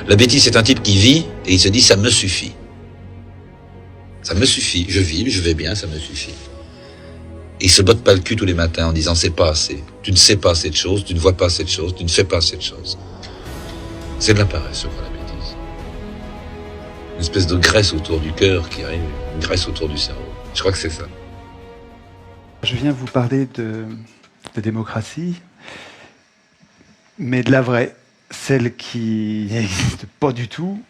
La bêtise, c'est un type qui vit et il se dit ça me suffit. Ça me suffit. Je vis, je vais bien, ça me suffit. Et il se botte pas le cul tous les matins en disant c'est pas assez. Tu ne sais pas assez de choses, tu ne vois pas assez de choses, tu ne fais pas assez de choses. C'est de la paresse, je crois, la bêtise. Une espèce de graisse autour du cœur qui arrive, une graisse autour du cerveau. Je crois que c'est ça. Je viens vous parler de démocratie, mais de la vraie, celle qui n'existe pas du tout,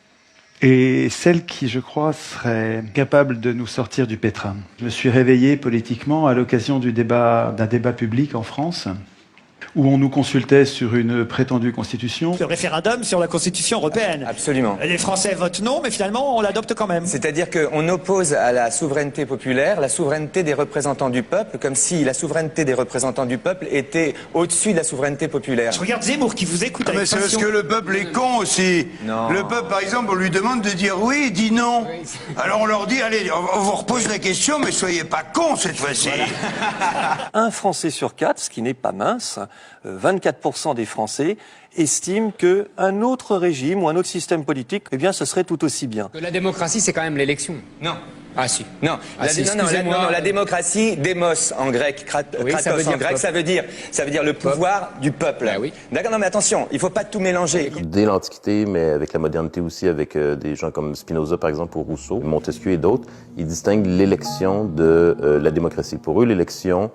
et celle qui, je crois, serait capable de nous sortir du pétrin. Je me suis réveillé politiquement à l'occasion d'un débat public en France, où on nous consultait sur une prétendue constitution. Le référendum sur la constitution européenne. Absolument. Les Français votent non, mais finalement, on l'adopte quand même. C'est-à-dire qu'on oppose à la souveraineté populaire la souveraineté des représentants du peuple, comme si la souveraineté des représentants du peuple était au-dessus de la souveraineté populaire. Je regarde Zemmour qui vous écoute avec Mais c'est parce passion. que le peuple est con aussi. Non. Le peuple, par exemple, on lui demande de dire oui, il dit non. Alors on leur dit, allez, on vous repose la question, mais soyez pas cons cette fois-ci. Un Français sur 4, ce qui n'est pas mince, 24% des Français estiment qu'un autre régime ou un autre système politique, eh bien, ce serait tout aussi bien. La démocratie, c'est quand même l'élection. Non. Ah si. Non, Ah, si, la démocratie, démos en grec, Oui, kratos ça veut dire en grec, peuple. ça veut dire le pouvoir du peuple. Ah oui. D'accord, non mais attention, il faut pas tout mélanger. Dès l'Antiquité, mais avec la modernité aussi, avec des gens comme Spinoza par exemple, ou Rousseau, Montesquieu et d'autres, ils distinguent l'élection de la démocratie. Pour eux, l'élection,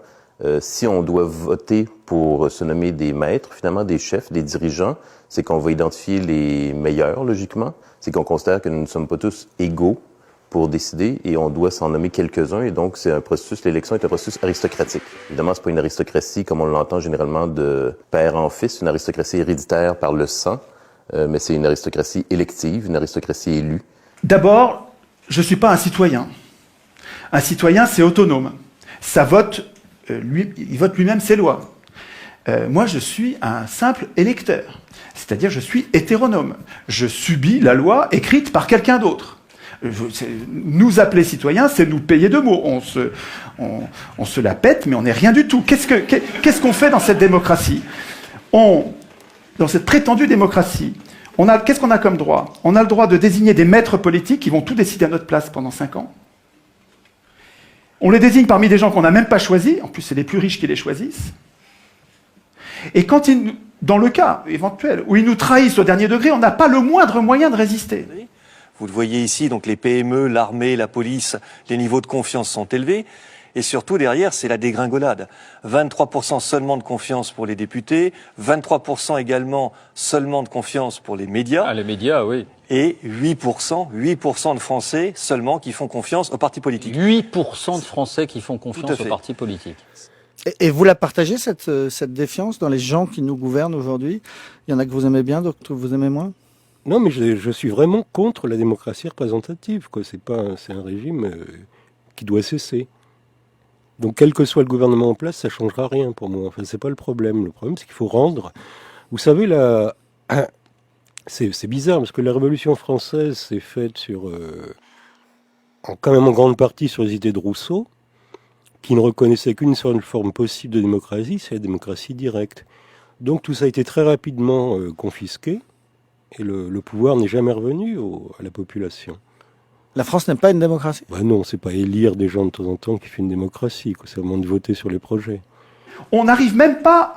si on doit voter pour se nommer des maîtres, finalement des chefs, des dirigeants, c'est qu'on va identifier les meilleurs, logiquement. C'est qu'on considère que nous ne sommes pas tous égaux pour décider et on doit s'en nommer quelques-uns. Et donc, c'est un processus, l'élection est un processus aristocratique. Évidemment, c'est pas une aristocratie comme on l'entend généralement de père en fils, une aristocratie héréditaire par le sang, mais c'est une aristocratie élective, une aristocratie élue. D'abord, je ne suis pas un citoyen. Un citoyen, c'est autonome. Ça vote, il vote lui-même ses lois. Moi, je suis un simple électeur. C'est-à-dire, je suis hétéronome. Je subis la loi écrite par quelqu'un d'autre. Nous appeler citoyens, c'est nous payer de mots. On se la pète, mais on n'est rien du tout. Qu'est-ce qu'on fait dans cette démocratie? Dans cette prétendue démocratie, qu'est-ce qu'on a comme droit? On a le droit de désigner des maîtres politiques qui vont tout décider à notre place pendant 5 ans. On les désigne parmi des gens qu'on n'a même pas choisis. En plus, c'est les plus riches qui les choisissent. Et quand dans le cas éventuel où ils nous trahissent au dernier degré, on n'a pas le moindre moyen de résister. Vous le voyez ici, donc les PME, l'armée, la police, les niveaux de confiance sont élevés. Et surtout, derrière, c'est la dégringolade. 23% seulement de confiance pour les députés, 23% également seulement de confiance pour les médias. Ah, les médias, oui. Et 8% de Français seulement qui font confiance aux partis politiques. 8% de Français qui font confiance aux partis politiques. Et vous la partagez, cette défiance dans les gens qui nous gouvernent aujourd'hui? Il y en a que vous aimez bien, d'autres que vous aimez moins? Non, mais je suis vraiment contre la démocratie représentative, quoi. C'est un régime qui doit cesser. Donc, quel que soit le gouvernement en place, ça changera rien pour moi. Enfin, c'est pas le problème. Le problème, c'est qu'il faut rendre. Vous savez, c'est bizarre parce que la Révolution française s'est faite quand même en grande partie sur les idées de Rousseau, qui ne reconnaissait qu'une seule forme possible de démocratie, c'est la démocratie directe. Donc, tout ça a été très rapidement confisqué. Et le pouvoir n'est jamais revenu à la population. La France n'est pas une démocratie? Non, c'est pas élire des gens de temps en temps qui fait une démocratie, quoi. C'est vraiment de voter sur les projets. On n'arrive même pas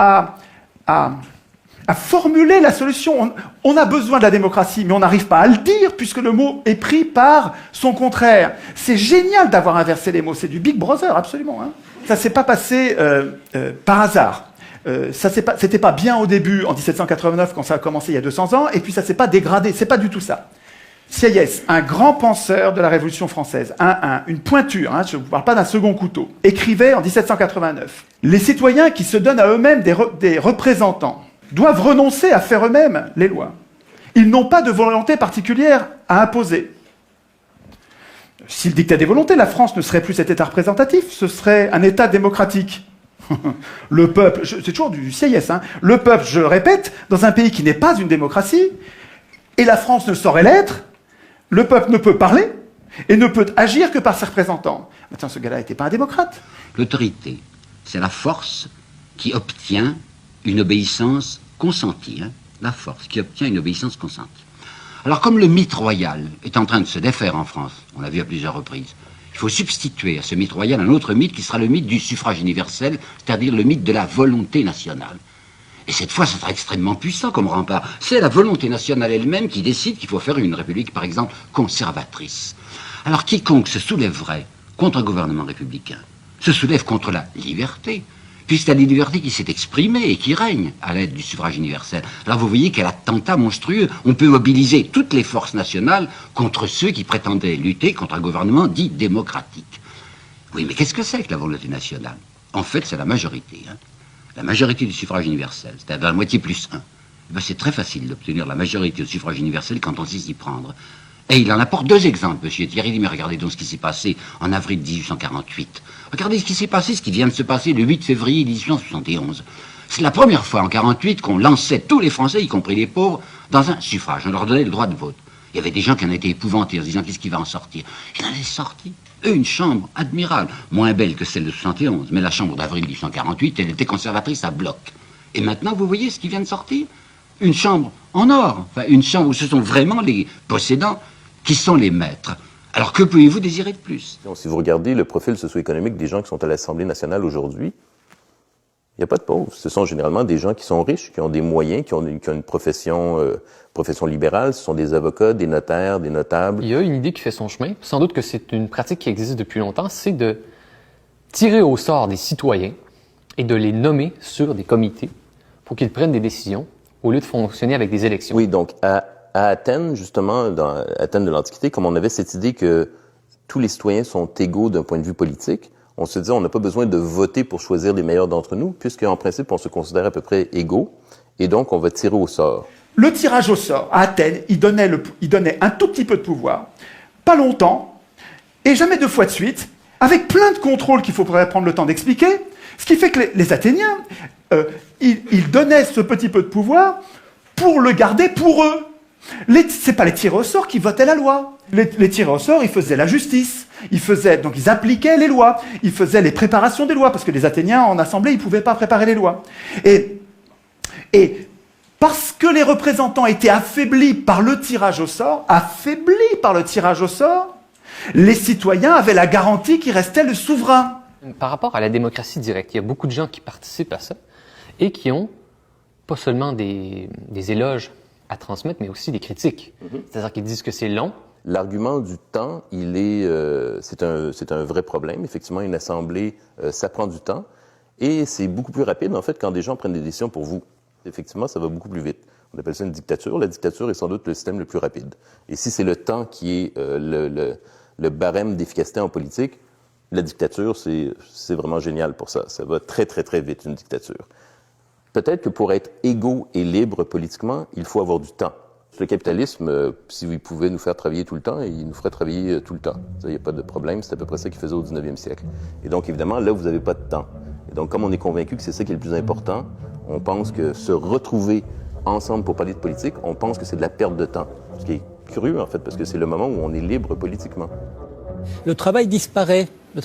à formuler la solution. On a besoin de la démocratie, mais on n'arrive pas à le dire, puisque le mot est pris par son contraire. C'est génial d'avoir inversé les mots. C'est du Big Brother, absolument. Hein. Ça ne s'est pas passé par hasard. C'était pas bien au début, en 1789, quand ça a commencé il y a 200 ans, et puis ça s'est pas dégradé. C'est pas du tout ça. Sieyès, un grand penseur de la Révolution française, une pointure, je ne vous parle pas d'un second couteau, écrivait en 1789 « Les citoyens qui se donnent à eux-mêmes des représentants doivent renoncer à faire eux-mêmes les lois. Ils n'ont pas de volonté particulière à imposer. S'ils dictaient des volontés, la France ne serait plus cet État représentatif, ce serait un État démocratique. » Le peuple, c'est toujours du Sieyès, le peuple, je le répète, dans un pays qui n'est pas une démocratie, et la France ne saurait l'être, le peuple ne peut parler et ne peut agir que par ses représentants. Attends, ce gars-là n'était pas un démocrate. L'autorité, c'est la force qui obtient une obéissance consentie. La force qui obtient une obéissance consentie. Alors comme le mythe royal est en train de se défaire en France, on l'a vu à plusieurs reprises, il faut substituer à ce mythe royal un autre mythe qui sera le mythe du suffrage universel, c'est-à-dire le mythe de la volonté nationale. Et cette fois, ça sera extrêmement puissant comme rempart. C'est la volonté nationale elle-même qui décide qu'il faut faire une république, par exemple, conservatrice. Alors quiconque se soulèverait contre un gouvernement républicain se soulève contre la liberté, puisque c'est la liberté qui s'est exprimée et qui règne à l'aide du suffrage universel. Alors vous voyez quel attentat monstrueux. On peut mobiliser toutes les forces nationales contre ceux qui prétendaient lutter contre un gouvernement dit démocratique. Oui, mais qu'est-ce que c'est que la volonté nationale? En fait, c'est la majorité. La majorité du suffrage universel, c'est-à-dire la moitié plus 1. Ben, c'est très facile d'obtenir la majorité au suffrage universel quand on sait s'y prendre. Et il en apporte deux exemples, monsieur Thierry dit, mais regardez donc ce qui s'est passé en avril 1848. Regardez ce qui s'est passé, ce qui vient de se passer le 8 février 1871. C'est la première fois en 48 qu'on lançait tous les Français, y compris les pauvres, dans un suffrage. On leur donnait le droit de vote. Il y avait des gens qui en étaient épouvantés en se disant qu'est-ce qui va en sortir. Il en est sorti. Une chambre admirable, moins belle que celle de 71, mais la chambre d'avril 1848, elle était conservatrice à bloc. Et maintenant, vous voyez ce qui vient de sortir? Une chambre en or, enfin, une chambre où ce sont vraiment les possédants qui sont les maîtres. Alors que pouvez-vous désirer de plus? Si vous regardez le profil socio-économique des gens qui sont à l'Assemblée nationale aujourd'hui, il n'y a pas de pauvres. Ce sont généralement des gens qui sont riches, qui ont des moyens, qui ont une profession libérale. Ce sont des avocats, des notaires, des notables. Il y a une idée qui fait son chemin. Sans doute que c'est une pratique qui existe depuis longtemps, c'est de tirer au sort des citoyens et de les nommer sur des comités pour qu'ils prennent des décisions au lieu de fonctionner avec des élections. Oui, donc à Athènes, justement, dans Athènes de l'Antiquité, comme on avait cette idée que tous les citoyens sont égaux d'un point de vue politique, on se disait on n'a pas besoin de voter pour choisir les meilleurs d'entre nous, puisqu'en principe, on se considère à peu près égaux, et donc on va tirer au sort. Le tirage au sort, à Athènes, il donnait un tout petit peu de pouvoir, pas longtemps, et jamais 2 fois de suite, avec plein de contrôles qu'il faudrait prendre le temps d'expliquer, ce qui fait que les Athéniens, ils donnaient ce petit peu de pouvoir pour le garder pour eux. C'est pas les tirés au sort qui votaient la loi. Les tirés au sort, ils faisaient la justice. Donc ils appliquaient les lois. Ils faisaient les préparations des lois, parce que les Athéniens, en assemblée, ils pouvaient pas préparer les lois. Et parce que les représentants étaient affaiblis par le tirage au sort, les citoyens avaient la garantie qu'il restait le souverain. Par rapport à la démocratie directe, il y a beaucoup de gens qui participent à ça et qui ont pas seulement des éloges à transmettre, mais aussi des critiques. C'est-à-dire qu'ils disent que c'est long. L'argument du temps, c'est un vrai problème. Effectivement, une assemblée, ça prend du temps. Et c'est beaucoup plus rapide, en fait, quand des gens prennent des décisions pour vous. Effectivement, ça va beaucoup plus vite. On appelle ça une dictature. La dictature est sans doute le système le plus rapide. Et si c'est le temps qui est le barème d'efficacité en politique, la dictature, c'est vraiment génial pour ça. Ça va très, très, très vite, une dictature. Peut-être que pour être égaux et libres politiquement, il faut avoir du temps. Le capitalisme, s'il pouvait nous faire travailler tout le temps, il nous ferait travailler tout le temps. Il n'y a pas de problème, c'est à peu près ça qu'il faisait au 19e siècle. Et donc, évidemment, là, vous n'avez pas de temps. Et donc, comme on est convaincu que c'est ça qui est le plus important, on pense que se retrouver ensemble pour parler de politique, on pense que c'est de la perte de temps. Ce qui est curieux, en fait, parce que c'est le moment où on est libre politiquement. Le travail disparaît, le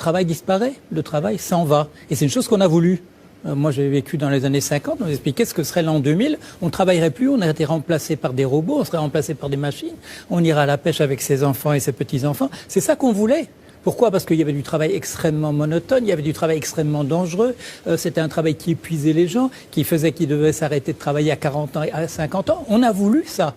travail s'en va. Et c'est une chose qu'on a voulu. Moi, j'ai vécu dans les années 50, on nous expliquait ce que serait l'an 2000. On ne travaillerait plus, on a été remplacé par des robots, on serait remplacé par des machines. On ira à la pêche avec ses enfants et ses petits-enfants. C'est ça qu'on voulait. Pourquoi? Parce qu'il y avait du travail extrêmement monotone, il y avait du travail extrêmement dangereux. C'était un travail qui épuisait les gens, qui faisait qu'ils devaient s'arrêter de travailler à 40 ans et à 50 ans. On a voulu ça.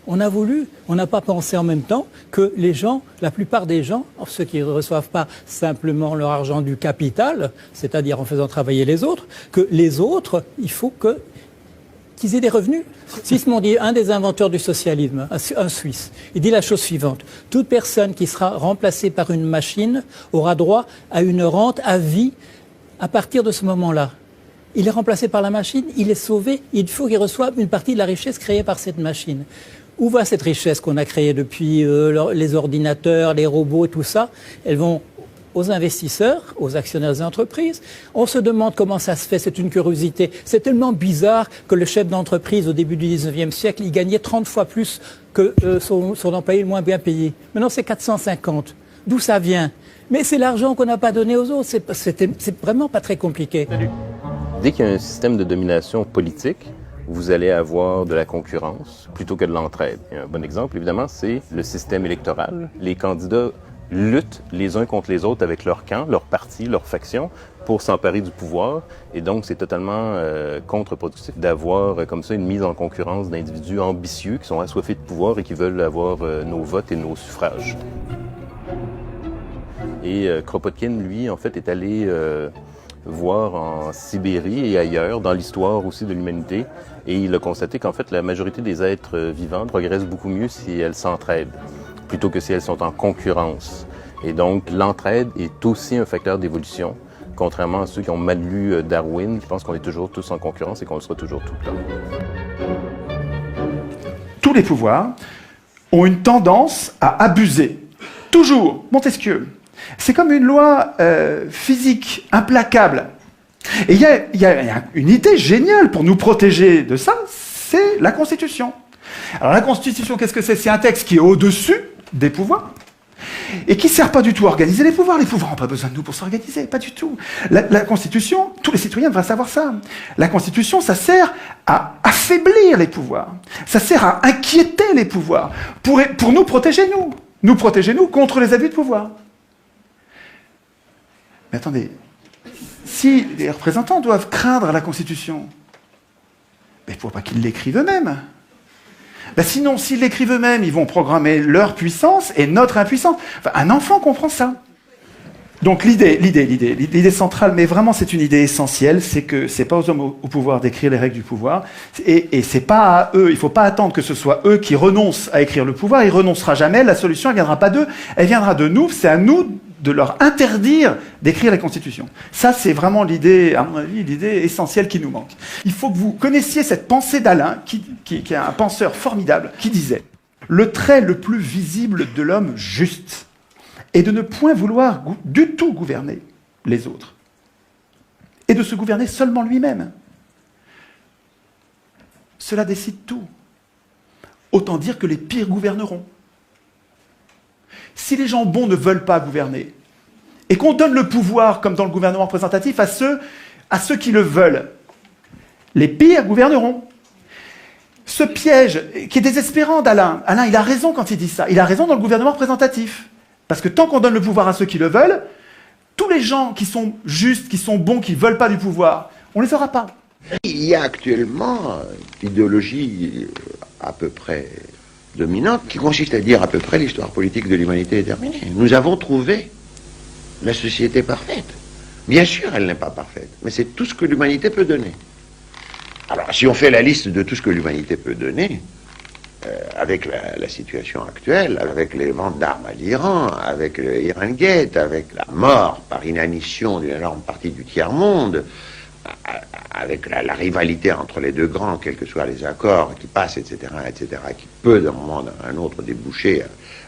On n'a pas pensé en même temps que les gens, la plupart des gens, ceux qui ne reçoivent pas simplement leur argent du capital, c'est-à-dire en faisant travailler les autres, que les autres, il faut qu'ils aient des revenus. Sismondi, un des inventeurs du socialisme, un Suisse, il dit la chose suivante. Toute personne qui sera remplacée par une machine aura droit à une rente à vie à partir de ce moment-là. Il est remplacé par la machine, il est sauvé, il faut qu'il reçoive une partie de la richesse créée par cette machine. Où va cette richesse qu'on a créée depuis les ordinateurs, les robots et tout ça? Elles vont aux investisseurs, aux actionnaires des entreprises. On se demande comment ça se fait, c'est une curiosité. C'est tellement bizarre que le chef d'entreprise au début du 19e siècle, il gagnait 30 fois plus que son employé le moins bien payé. Maintenant, c'est 450. D'où ça vient? Mais c'est l'argent qu'on n'a pas donné aux autres. C'est vraiment pas très compliqué. Dès qu'il y a un système de domination politique, vous allez avoir de la concurrence plutôt que de l'entraide. Et un bon exemple, évidemment, c'est le système électoral. Les candidats luttent les uns contre les autres avec leur camp, leur parti, leur faction pour s'emparer du pouvoir. Et donc, c'est totalement contre-productif d'avoir comme ça une mise en concurrence d'individus ambitieux qui sont assoiffés de pouvoir et qui veulent avoir nos votes et nos suffrages. Et Kropotkin, lui, en fait, est allé voir en Sibérie et ailleurs, dans l'histoire aussi de l'humanité, et il a constaté qu'en fait, la majorité des êtres vivants progressent beaucoup mieux si elles s'entraident, plutôt que si elles sont en concurrence. Et donc, l'entraide est aussi un facteur d'évolution, contrairement à ceux qui ont mal lu Darwin, qui pensent qu'on est toujours tous en concurrence et qu'on le sera toujours tout le temps. Tous les pouvoirs ont une tendance à abuser. Toujours. Montesquieu. C'est comme une loi physique implacable. Et il y a une idée géniale pour nous protéger de ça, c'est la Constitution. Alors la Constitution, qu'est-ce que c'est? C'est un texte qui est au-dessus des pouvoirs et qui ne sert pas du tout à organiser les pouvoirs. Les pouvoirs n'ont pas besoin de nous pour s'organiser, pas du tout. La Constitution, tous les citoyens devraient savoir ça. La Constitution, ça sert à affaiblir les pouvoirs. Ça sert à inquiéter les pouvoirs pour nous protéger, nous. Nous protéger, nous, contre les abus de pouvoir. Mais attendez, si les représentants doivent craindre la Constitution, il ne faut pas qu'ils l'écrivent eux-mêmes. Sinon, s'ils l'écrivent eux-mêmes, ils vont programmer leur puissance et notre impuissance. Enfin, un enfant comprend ça. Donc l'idée centrale, mais vraiment c'est une idée essentielle, c'est que c'est pas aux hommes au pouvoir d'écrire les règles du pouvoir, et c'est pas à eux, il faut pas attendre que ce soit eux qui renoncent à écrire le pouvoir, ils renoncera jamais, la solution elle viendra pas d'eux, elle viendra de nous, c'est à nous de leur interdire d'écrire la Constitution. Ça c'est vraiment l'idée, à mon avis, l'idée essentielle qui nous manque. Il faut que vous connaissiez cette pensée d'Alain, qui est un penseur formidable, qui disait « Le trait le plus visible de l'homme juste », et de ne point vouloir du tout gouverner les autres, et de se gouverner seulement lui-même. Cela décide tout. Autant dire que les pires gouverneront. Si les gens bons ne veulent pas gouverner, et qu'on donne le pouvoir, comme dans le gouvernement représentatif, à ceux qui le veulent, les pires gouverneront. Ce piège qui est désespérant d'Alain, Alain, il a raison quand il dit ça, il a raison dans le gouvernement représentatif. Parce que tant qu'on donne le pouvoir à ceux qui le veulent, tous les gens qui sont justes, qui sont bons, qui ne veulent pas du pouvoir, on ne les aura pas. Il y a actuellement une idéologie à peu près dominante qui consiste à dire à peu près l'histoire politique de l'humanité est terminée. Nous avons trouvé la société parfaite. Bien sûr, elle n'est pas parfaite, mais c'est tout ce que l'humanité peut donner. Alors, si on fait la liste de tout ce que l'humanité peut donner, avec la situation actuelle, avec les ventes d'armes à l'Iran, avec le Iran Gate, avec la mort par inanition d'une énorme partie du tiers-monde, avec la rivalité entre les deux grands, quels que soient les accords qui passent, etc., qui peut d'un moment à un autre déboucher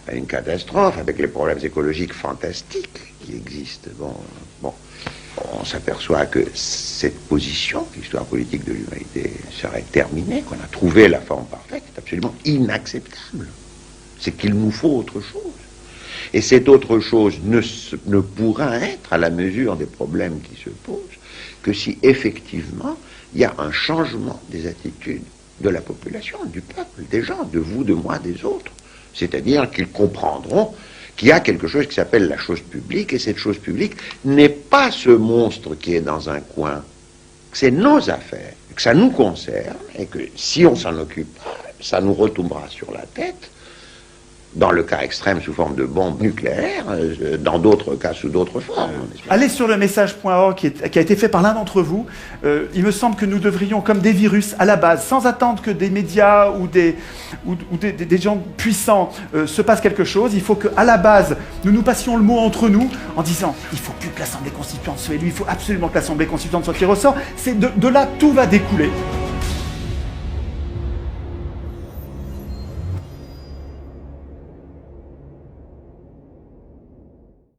à une catastrophe, avec les problèmes écologiques fantastiques qui existent. Bon, on s'aperçoit que cette position, l'histoire politique de l'humanité serait terminée, qu'on a trouvé la forme parfaite, est absolument inacceptable. C'est qu'il nous faut autre chose. Et cette autre chose ne pourra être à la mesure des problèmes qui se posent que si effectivement il y a un changement des attitudes de la population, du peuple, des gens, de vous, de moi, des autres. C'est-à-dire qu'ils comprendront qu'il y a quelque chose qui s'appelle la chose publique, et cette chose publique n'est pas ce monstre qui est dans un coin. C'est nos affaires, que ça nous concerne, et que si on s'en occupe, ça nous retombera sur la tête, dans le cas extrême sous forme de bombes nucléaires, dans d'autres cas sous d'autres formes. Allez sur le message.org qui a été fait par l'un d'entre vous. Il me semble que nous devrions, comme des virus, à la base, sans attendre que des médias ou des gens puissants se passent quelque chose, il faut qu'à la base, nous passions le mot entre nous en disant « il ne faut plus que l'Assemblée constituante soit élue, il faut absolument que l'Assemblée constituante soit tirée au sort ». De là, tout va découler.